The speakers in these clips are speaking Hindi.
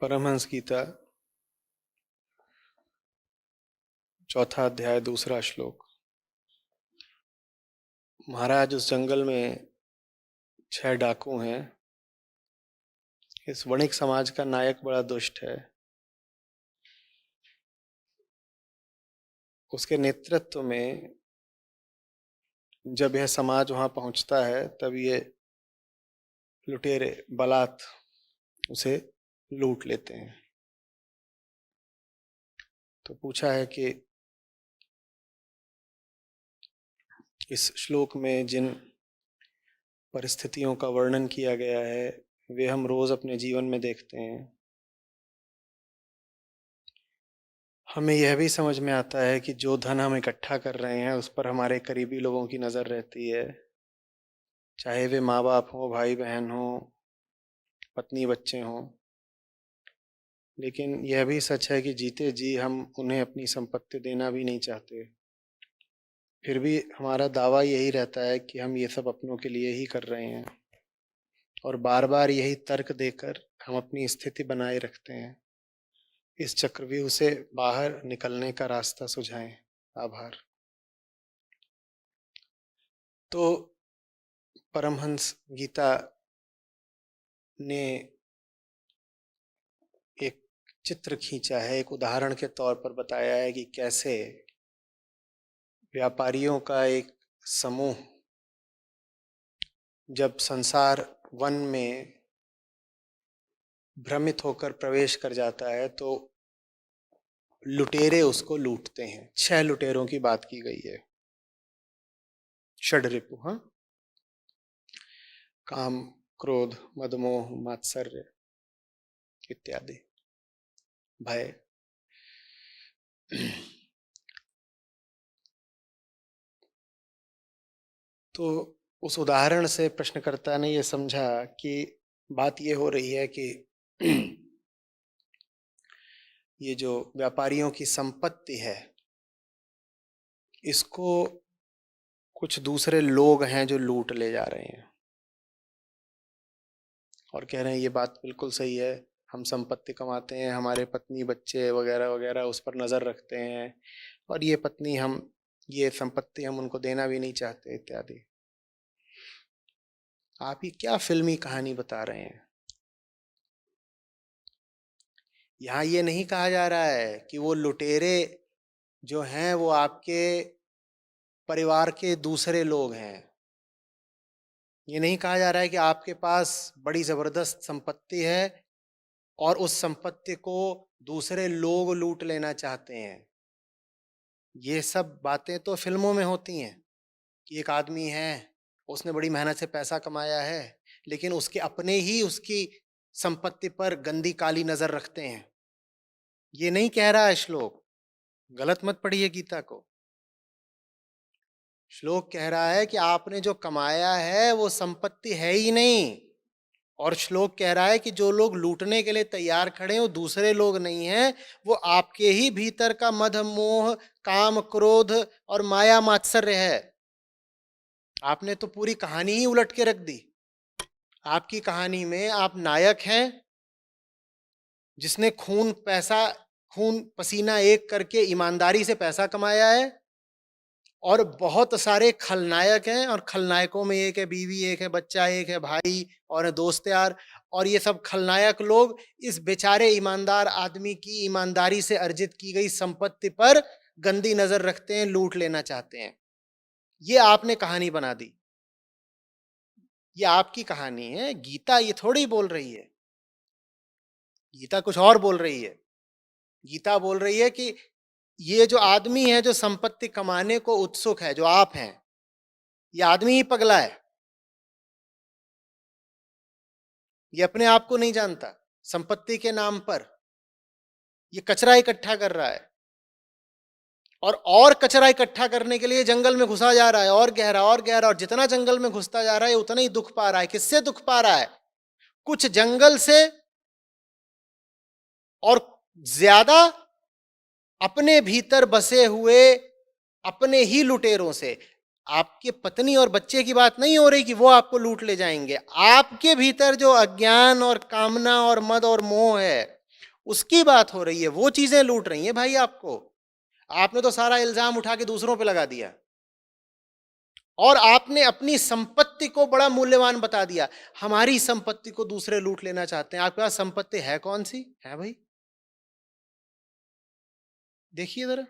परमहंस गीता, चौथा अध्याय, दूसरा श्लोक। महाराज, उस जंगल में 6 डाकू हैं। इस वणिक समाज का नायक बड़ा दुष्ट है। उसके नेतृत्व में जब यह समाज वहां पहुंचता है, तब ये लुटेरे बलात् उसे लूट लेते हैं। तो पूछा है कि इस श्लोक में जिन परिस्थितियों का वर्णन किया गया है, वे हम रोज अपने जीवन में देखते हैं। हमें यह भी समझ में आता है कि जो धन हम इकट्ठा कर रहे हैं, उस पर हमारे करीबी लोगों की नज़र रहती है, चाहे वे माँ बाप हों, भाई बहन हों, पत्नी बच्चे हों। लेकिन यह भी सच है कि जीते जी हम उन्हें अपनी संपत्ति देना भी नहीं चाहते। फिर भी हमारा दावा यही रहता है कि हम ये सब अपनों के लिए ही कर रहे हैं, और बार बार यही तर्क देकर हम अपनी स्थिति बनाए रखते हैं। इस चक्रव्यूह से बाहर निकलने का रास्ता सुझाएं। आभार। तो परमहंस गीता ने एक चित्र खींचा है, एक उदाहरण के तौर पर बताया है कि कैसे व्यापारियों का एक समूह जब संसार वन में भ्रमित होकर प्रवेश कर जाता है, तो लुटेरे उसको लूटते हैं। 6 लुटेरों की बात की गई है। षड्रिपु, हाँ, काम, क्रोध, मदमोह, मात्सर्य इत्यादि, भय। तो उस उदाहरण से प्रश्नकर्ता ने यह समझा कि बात यह हो रही है कि ये जो व्यापारियों की संपत्ति है, इसको कुछ दूसरे लोग हैं जो लूट ले जा रहे हैं, और कह रहे हैं ये बात बिल्कुल सही है, हम संपत्ति कमाते हैं, हमारे पत्नी बच्चे वगैरह वगैरह उस पर नज़र रखते हैं, और ये संपत्ति हम उनको देना भी नहीं चाहते इत्यादि। आप ये क्या फिल्मी कहानी बता रहे हैं? यहाँ ये नहीं कहा जा रहा है कि वो लुटेरे जो हैं वो आपके परिवार के दूसरे लोग हैं। ये नहीं कहा जा रहा है कि आपके पास बड़ी जबरदस्त संपत्ति है और उस संपत्ति को दूसरे लोग लूट लेना चाहते हैं। ये सब बातें तो फिल्मों में होती हैं कि एक आदमी है, उसने बड़ी मेहनत से पैसा कमाया है, लेकिन उसके अपने ही उसकी संपत्ति पर गंदी काली नजर रखते हैं। ये नहीं कह रहा है श्लोक, गलत मत पढ़िए गीता को। श्लोक कह रहा है कि आपने जो कमाया है वो संपत्ति है ही नहीं, और श्लोक कह रहा है कि जो लोग लूटने के लिए तैयार खड़े हैं वो दूसरे लोग नहीं हैं, वो आपके ही भीतर का मद, मोह, काम, क्रोध और माया मात्सर्य है। आपने तो पूरी कहानी ही उलट के रख दी। आपकी कहानी में आप नायक हैं जिसने खून पसीना एक करके ईमानदारी से पैसा कमाया है, और बहुत सारे खलनायक हैं, और खलनायकों में एक है बीवी, एक है बच्चा, एक है भाई और है दोस्त यार, और ये सब खलनायक लोग इस बेचारे ईमानदार आदमी की ईमानदारी से अर्जित की गई संपत्ति पर गंदी नजर रखते हैं, लूट लेना चाहते हैं। ये आपने कहानी बना दी, ये आपकी कहानी है। गीता ये थोड़ी बोल रही है, गीता कुछ और बोल रही है। गीता बोल रही है कि ये जो आदमी है जो संपत्ति कमाने को उत्सुक है, जो आप हैं, ये आदमी ही पगला है। ये अपने आप को नहीं जानता। संपत्ति के नाम पर ये कचरा इकट्ठा कर रहा है, और कचरा इकट्ठा करने के लिए जंगल में घुसा जा रहा है, और गहरा और गहरा, और जितना जंगल में घुसता जा रहा है उतना ही दुख पा रहा है। किससे दुख पा रहा है? कुछ जंगल से, और ज्यादा अपने भीतर बसे हुए अपने ही लुटेरों से। आपके पत्नी और बच्चे की बात नहीं हो रही कि वो आपको लूट ले जाएंगे। आपके भीतर जो अज्ञान और कामना और मद और मोह है, उसकी बात हो रही है, वो चीजें लूट रही हैं भाई आपको। आपने तो सारा इल्जाम उठा के दूसरों पे लगा दिया और आपने अपनी संपत्ति को बड़ा मूल्यवान बता दिया। हमारी संपत्ति को दूसरे लूट लेना चाहते हैं। आपके पास संपत्ति है कौन सी है भाई? देखिए जरा।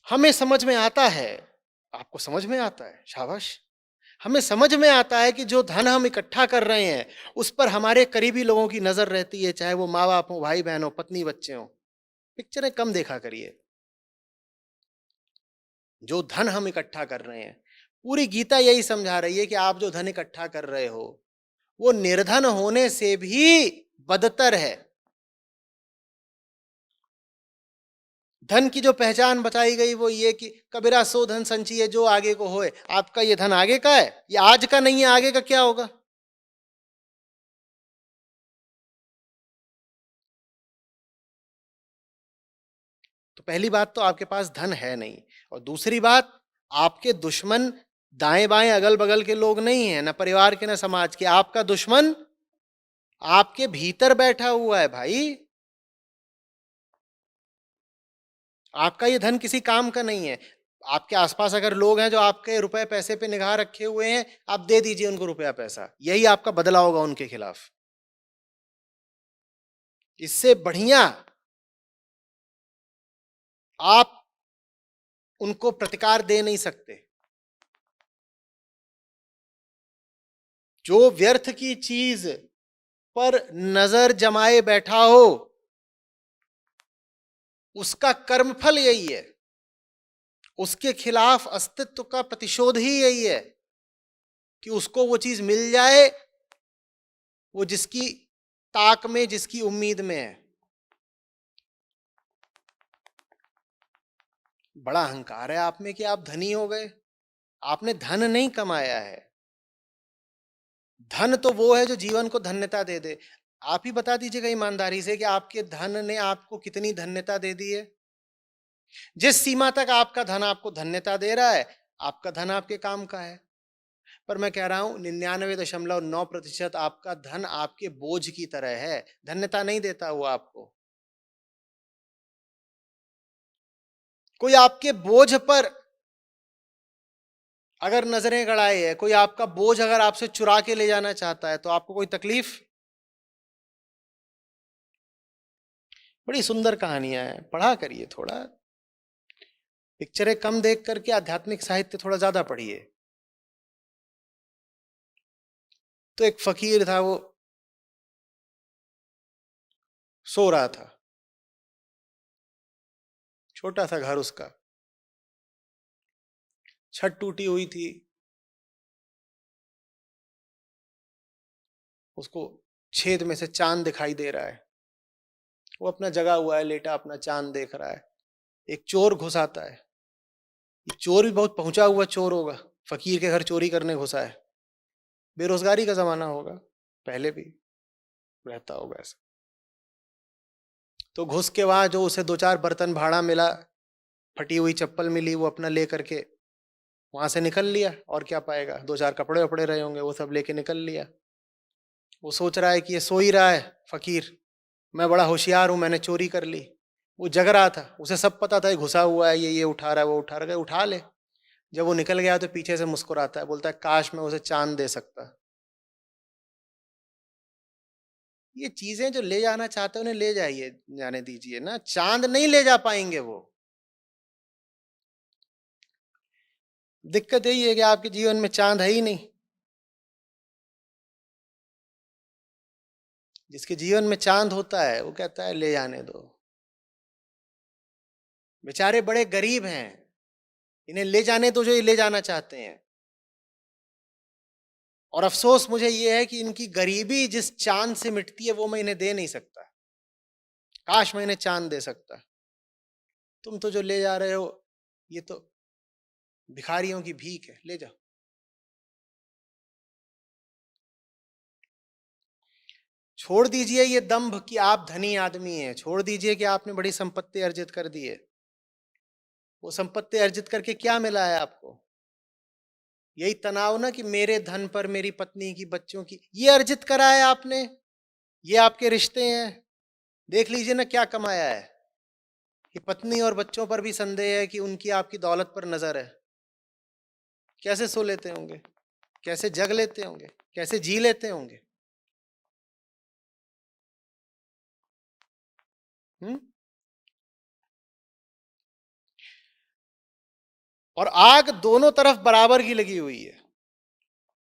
हमें समझ में आता है, आपको समझ में आता है, शाबाश। हमें समझ में आता है कि जो धन हम इकट्ठा कर रहे हैं उस पर हमारे करीबी लोगों की नजर रहती है, चाहे वो माँ बाप हो, भाई बहन हो, पत्नी बच्चे हो। पिक्चरें कम देखा करिए। जो धन हम इकट्ठा कर रहे हैं, पूरी गीता यही समझा रही है कि आप जो धन इकट्ठा कर रहे हो वो निर्धन होने से भी बदतर है। धन की जो पहचान बताई गई वो ये कि कबीरा सो धन संचिए जो आगे को होए। आपका ये धन आगे का है, ये आज का नहीं है, आगे का क्या होगा? तो पहली बात तो आपके पास धन है नहीं, और दूसरी बात, आपके दुश्मन दाएं बाएं अगल बगल के लोग नहीं है, ना परिवार के ना समाज के। आपका दुश्मन आपके भीतर बैठा हुआ है भाई। आपका ये धन किसी काम का नहीं है। आपके आसपास अगर लोग हैं जो आपके रुपए पैसे पे निगाह रखे हुए हैं, आप दे दीजिए उनको रुपया पैसा, यही आपका बदला होगा उनके खिलाफ। इससे बढ़िया आप उनको प्रतिकार दे नहीं सकते। जो व्यर्थ की चीज पर नजर जमाए बैठा हो उसका कर्मफल यही है, उसके खिलाफ अस्तित्व का प्रतिशोध ही यही है कि उसको वो चीज मिल जाए वो जिसकी ताक में, जिसकी उम्मीद में है। बड़ा अहंकार है आप में कि आप धनी हो गए। आपने धन नहीं कमाया है। धन तो वो है जो जीवन को धन्यता दे दे। आप ही बता दीजिएगा ईमानदारी से कि आपके धन ने आपको कितनी धन्यता दे दी है। जिस सीमा तक आपका धन आपको धन्यता दे रहा है, आपका धन आपके काम का है। पर मैं कह रहा हूं 99.9% आपका धन आपके बोझ की तरह है, धन्यता नहीं देता वो आपको। कोई आपके बोझ पर अगर नजरें गड़ाए है, कोई आपका बोझ अगर आपसे चुरा के ले जाना चाहता है, तो आपको कोई तकलीफ? बड़ी सुंदर कहानियां हैं, पढ़ा करिए थोड़ा। पिक्चरें कम देख करके आध्यात्मिक साहित्य थोड़ा ज्यादा पढ़िए। तो एक फकीर था, वो सो रहा था, छोटा सा घर उसका, छत टूटी हुई थी, उसको छेद में से चांद दिखाई दे रहा है। वो अपना जगा हुआ है, लेटा अपना चांद देख रहा है। एक चोर घुस आता है। ये चोर भी बहुत पहुंचा हुआ चोर होगा, फकीर के घर चोरी करने घुसा है। बेरोजगारी का जमाना होगा, पहले भी रहता होगा ऐसा। तो घुस के वहां जो उसे दो चार बर्तन भाड़ा मिला, फटी हुई चप्पल मिली, वो अपना ले करके वहां से निकल लिया। और क्या पाएगा, दो चार कपड़े वपड़े रहे होंगे, वो सब लेके निकल लिया। वो सोच रहा है कि ये सो ही रहा है फकीर, मैं बड़ा होशियार हूं, मैंने चोरी कर ली। वो जग रहा था, उसे सब पता था ये घुसा हुआ है, ये उठा रहा है, वो उठा रहा है, उठा ले। जब वो निकल गया तो पीछे से मुस्कुराता है, बोलता है काश मैं उसे चांद दे सकता। ये चीजें जो ले जाना चाहते हैं उन्हें ले जाइए, जाने दीजिए ना, चांद नहीं ले जा पाएंगे वो। दिक्कत यही है कि आपके जीवन में चांद है ही नहीं। जिसके जीवन में चांद होता है वो कहता है ले जाने दो। बेचारे बड़े गरीब हैं, इन्हें ले जाने दो जो ये ले जाना चाहते हैं। और अफसोस मुझे ये है कि इनकी गरीबी जिस चांद से मिटती है वो मैं इन्हें दे नहीं सकता। काश मैं इन्हें चांद दे सकता। तुम तो जो ले जा रहे हो ये तो भिखारियों की भीख है, ले जाओ। छोड़ दीजिए ये दंभ कि आप धनी आदमी हैं, छोड़ दीजिए कि आपने बड़ी संपत्ति अर्जित कर दी है। वो संपत्ति अर्जित करके क्या मिला है आपको? यही तनाव ना कि मेरे धन पर मेरी पत्नी की, बच्चों की, ये अर्जित करा है आपने। ये आपके रिश्ते हैं। देख लीजिए ना क्या कमाया है, कि पत्नी और बच्चों पर भी संदेह है कि उनकी आपकी दौलत पर नजर है। कैसे सो लेते होंगे, कैसे जग लेते होंगे, कैसे जी लेते होंगे। हम्म। और आग दोनों तरफ बराबर की लगी हुई है।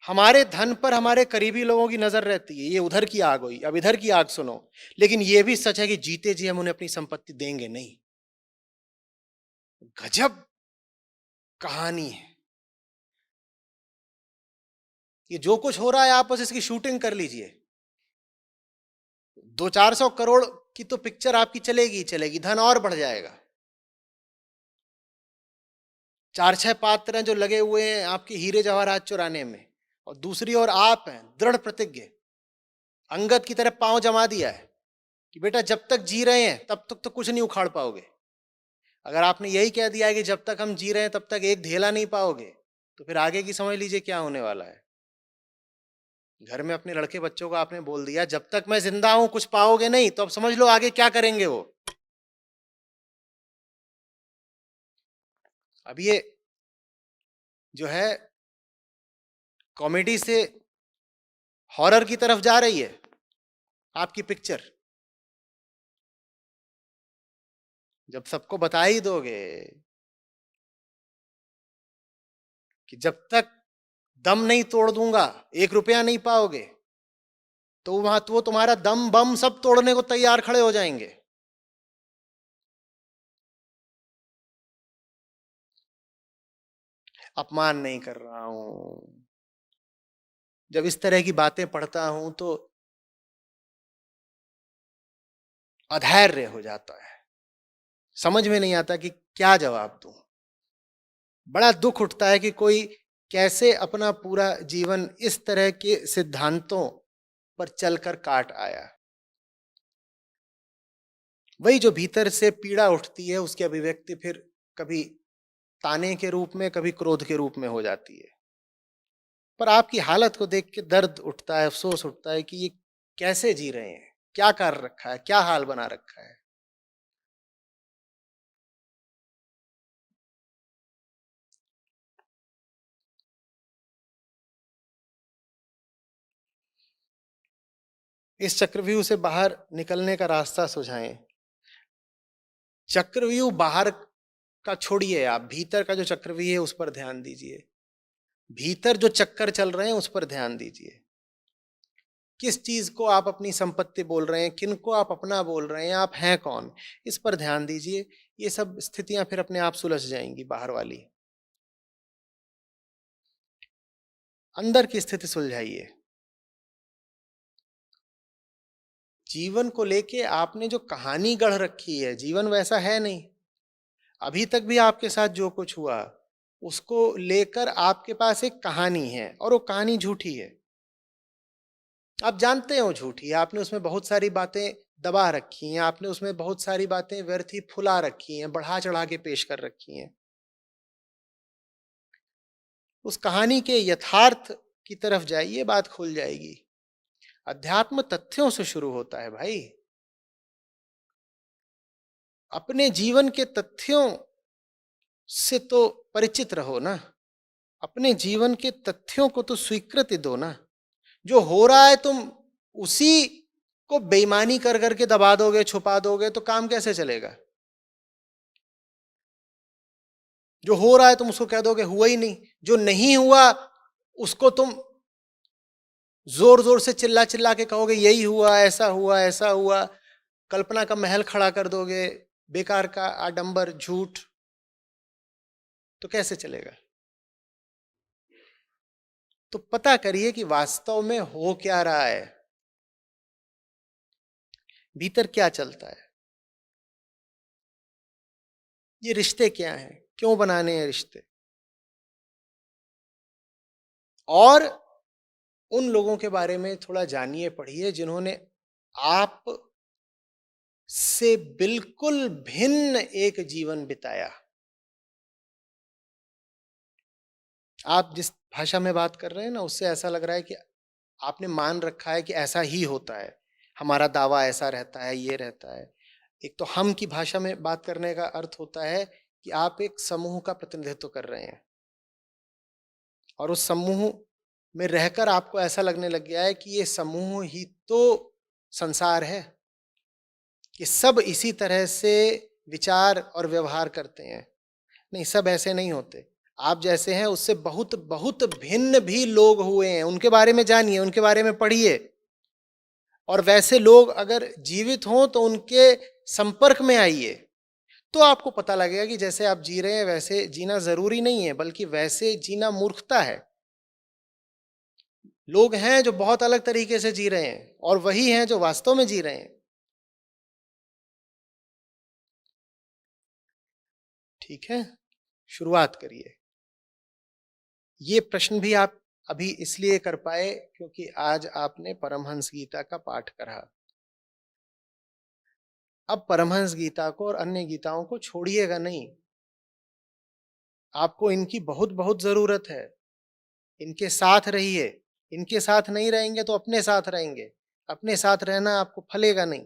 हमारे धन पर हमारे करीबी लोगों की नजर रहती है, ये उधर की आग हुई। अब इधर की आग सुनो, लेकिन ये भी सच है कि जीते जी हम उन्हें अपनी संपत्ति देंगे नहीं। गजब कहानी है। ये जो कुछ हो रहा है, आप बस इसकी शूटिंग कर लीजिए। 200-400 करोड़ की तो पिक्चर आपकी चलेगी ही चलेगी, धन और बढ़ जाएगा। 4-6 पात्र हैं जो लगे हुए हैं आपके हीरे जवाहरात चुराने में, और दूसरी ओर आप हैं दृढ़ प्रतिज्ञ। अंगद की तरफ पांव जमा दिया है कि बेटा जब तक जी रहे हैं तब तक तो कुछ नहीं उखाड़ पाओगे। अगर आपने यही कह दिया है कि जब तक हम जी रहे हैं तब तक एक ढेला नहीं पाओगे, तो फिर आगे की समझ लीजिए क्या होने वाला है। घर में अपने लड़के बच्चों को आपने बोल दिया जब तक मैं जिंदा हूं कुछ पाओगे नहीं, तो अब समझ लो आगे क्या करेंगे वो। अब ये जो है कॉमेडी से हॉरर की तरफ जा रही है आपकी पिक्चर। जब सबको बता ही दोगे कि जब तक दम नहीं तोड़ दूंगा 1 रुपया नहीं पाओगे, तो वहां तो वो तुम्हारा दम बम सब तोड़ने को तैयार खड़े हो जाएंगे। अपमान नहीं कर रहा हूं, जब इस तरह की बातें पढ़ता हूं तो अधैर्य हो जाता है, समझ में नहीं आता कि क्या जवाब दूं। बड़ा दुख उठता है कि कोई कैसे अपना पूरा जीवन इस तरह के सिद्धांतों पर चलकर काट आया। वही जो भीतर से पीड़ा उठती है उसकी अभिव्यक्ति फिर कभी ताने के रूप में, कभी क्रोध के रूप में हो जाती है। पर आपकी हालत को देख के दर्द उठता है, अफसोस उठता है कि ये कैसे जी रहे हैं, क्या कर रखा है, क्या हाल बना रखा है। इस चक्रव्यूह से बाहर निकलने का रास्ता सुझाएं। चक्रव्यूह बाहर का छोड़िए, आप भीतर का जो चक्रव्यूह है उस पर ध्यान दीजिए। भीतर जो चक्कर चल रहे हैं उस पर ध्यान दीजिए। किस चीज को आप अपनी संपत्ति बोल रहे हैं, किन को आप अपना बोल रहे हैं, आप हैं कौन, इस पर ध्यान दीजिए। ये सब स्थितियां फिर अपने आप सुलझ जाएंगी बाहर वाली। अंदर की स्थिति सुलझाइए। जीवन को लेके आपने जो कहानी गढ़ रखी है, जीवन वैसा है नहीं। अभी तक भी आपके साथ जो कुछ हुआ उसको लेकर आपके पास एक कहानी है, और वो कहानी झूठी है। आप जानते हो झूठी है, आपने उसमें बहुत सारी बातें दबा रखी हैं, आपने उसमें बहुत सारी बातें व्यर्थ ही फुला रखी हैं, बढ़ा चढ़ा के पेश कर रखी हैं। उस कहानी के यथार्थ की तरफ जाइए, बात खुल जाएगी। अध्यात्म तथ्यों से शुरू होता है भाई। अपने जीवन के तथ्यों से तो परिचित रहो ना, अपने जीवन के तथ्यों को तो स्वीकृति दो ना। जो हो रहा है तुम उसी को बेईमानी कर करके दबा दोगे, छुपा दोगे, तो काम कैसे चलेगा। जो हो रहा है तुम उसको कह दोगे हुआ ही नहीं, जो नहीं हुआ उसको तुम जोर जोर से चिल्ला चिल्ला के कहोगे यही हुआ, ऐसा हुआ, ऐसा हुआ। कल्पना का महल खड़ा कर दोगे, बेकार का आडंबर झूठ। तो कैसे चलेगा। तो पता करिए कि वास्तव में हो क्या रहा है, भीतर क्या चलता है, ये रिश्ते क्या हैं, क्यों बनाने हैं रिश्ते। और उन लोगों के बारे में थोड़ा जानिए, पढ़िए, जिन्होंने आप से बिल्कुल भिन्न एक जीवन बिताया। आप जिस भाषा में बात कर रहे हैं ना, उससे ऐसा लग रहा है कि आपने मान रखा है कि ऐसा ही होता है। हमारा दावा ऐसा रहता है, ये रहता है। एक तो हम की भाषा में बात करने का अर्थ होता है कि आप एक समूह का प्रतिनिधित्व कर रहे हैं और उस समूह में रहकर आपको ऐसा लगने लग गया है कि ये समूह ही तो संसार है, कि सब इसी तरह से विचार और व्यवहार करते हैं। नहीं, सब ऐसे नहीं होते। आप जैसे हैं उससे बहुत बहुत भिन्न भी लोग हुए हैं, उनके बारे में जानिए, उनके बारे में पढ़िए। और वैसे लोग अगर जीवित हों तो उनके संपर्क में आइए, तो आपको पता लगेगा कि जैसे आप जी रहे हैं वैसे जीना ज़रूरी नहीं है, बल्कि वैसे जीना मूर्खता है। लोग हैं जो बहुत अलग तरीके से जी रहे हैं और वही हैं जो वास्तव में जी रहे हैं। ठीक है? शुरुआत करिए। ये प्रश्न भी आप अभी इसलिए कर पाए क्योंकि आज आपने परमहंस गीता का पाठ करा। अब परमहंस गीता को और अन्य गीताओं को छोड़िएगा नहीं। आपको इनकी बहुत-बहुत ज़रूरत है। इनके साथ रहिए। इनके साथ नहीं रहेंगे तो अपने साथ रहेंगे। अपने साथ रहना आपको फलेगा नहीं।